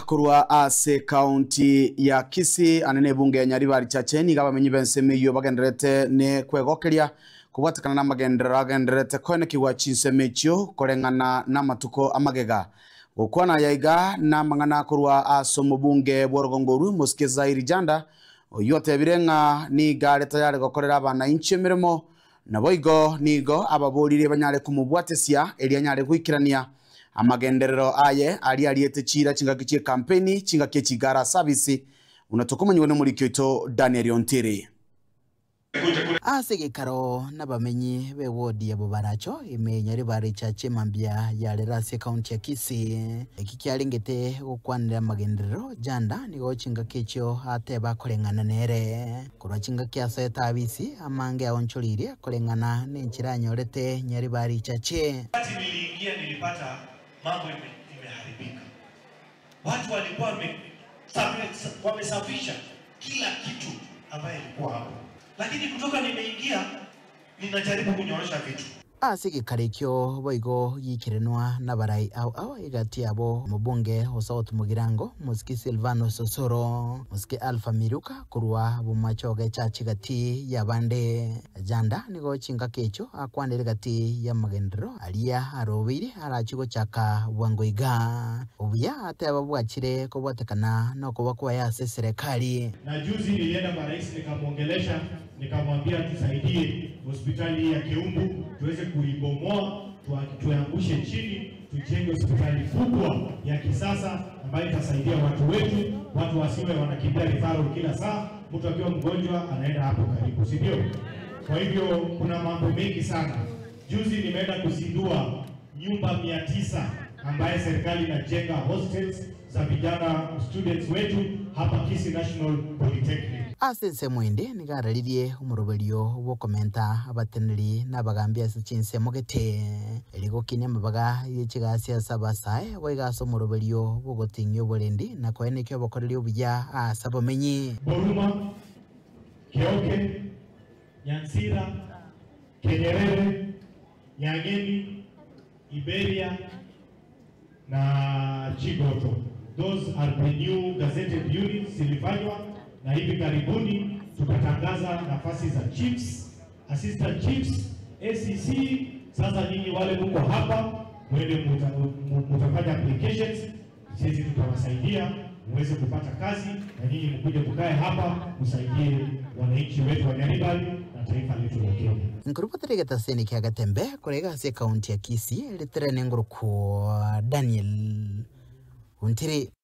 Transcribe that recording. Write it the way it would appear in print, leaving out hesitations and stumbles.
Kurwa ase county ya Kisii anene bunge ya Nyaribari Chacheni gabamenyi bensemiyo bagenderete ne kwegokeria kubatakana na magendera agenderete koine kiwa chinsemechyo korengana na matuko amagega gukwana yaiga na mangana kurwa asomo bunge bworogongoru muskeza irijanda yote birenga ni gare tayari gokorera abana inchi mirimo naboigo nigo ababorire banyare kumubwatesia eria nyare gwikirania amagenderero aye ariete chira chingakichie kampeni chingakie chigara service unatokomanywe no muri kyoito Daniel Ontiri asege karo nabamenyi be wodi ya Bobaracho ime Nyaribari Chache mambia ya lerase county ya Kisii kikialingete gukwanira magenderero janda nigo chingakicho ateba korengana nere kurwa chingakia seta abisi amange aoncholirie korengana nenchira nyorete Nyaribari Chache. Wakati niliingia nilipata mambo imeharibika. Watu walikuwa wamesafisha kila kitu ambaye ilikuwa hapo. Lakini kutoka nimeingia ninajaribu kunyoosha vitu. Asige karekyo boigo yikirenwa nabarai au igati abo mubunge South Mugirango muski Silvano Sosoro muski Alpha Miruka kurwa bumachoge chachi gati yabande janda nigo chinga kecho akwanire gati ya magendero alia arobiri arachigo chaka wangoiga ubuya ate ababwachire kubatekana no kuba ya serikali. Na juzi nilienda kwa rais nikamwongelesha nikamwambia tusaidie hospitali ya Keumbu tuweze kuibomoa tuangushe chini tujenge hospitali kubwa ya kisasa ambayo itasaidia watu wetu, watu wasiwe wanakimbia referral kila saa, mtu akiwa mgonjwa anaenda hapo karibu, si ndio? Kwa hivyo kuna mambo mengi sana. Juzi nimeenda kuzindua nyumba 900 ambaye serikali inajenga hostels za vijana students wetu hapa Kisii National Polytechnic. Asense mwende nigararirie umuroberio wo komenta abateneri nabagambia sichinse mogete eligo kinema baga yechigasi sabasae waigaso umuroberio wo gotinyo bolendi na koene kyo bokorerio bya asabamenyi Boruma, Keoke, Nyansira, Kenyerere, Nyangeni, Iberia na Chigoto. Those are the new gazetted units zilifanywa na hivi karibuni tutatangaza nafasi za chiefs, assistant chiefs, ACC. Sasa nyinyi wale mko hapa mwende mtafanya applications, sisi tutawasaidia muweze kupata kazi na nyinyi mkuje kukae hapa msaidie wananchi wetu wa Nyaribari na taifa letu la Kenya. Nkurupotere gataseni kya gatembe kurega se county ya Kisii litere nenguruko Daniel Ontiri.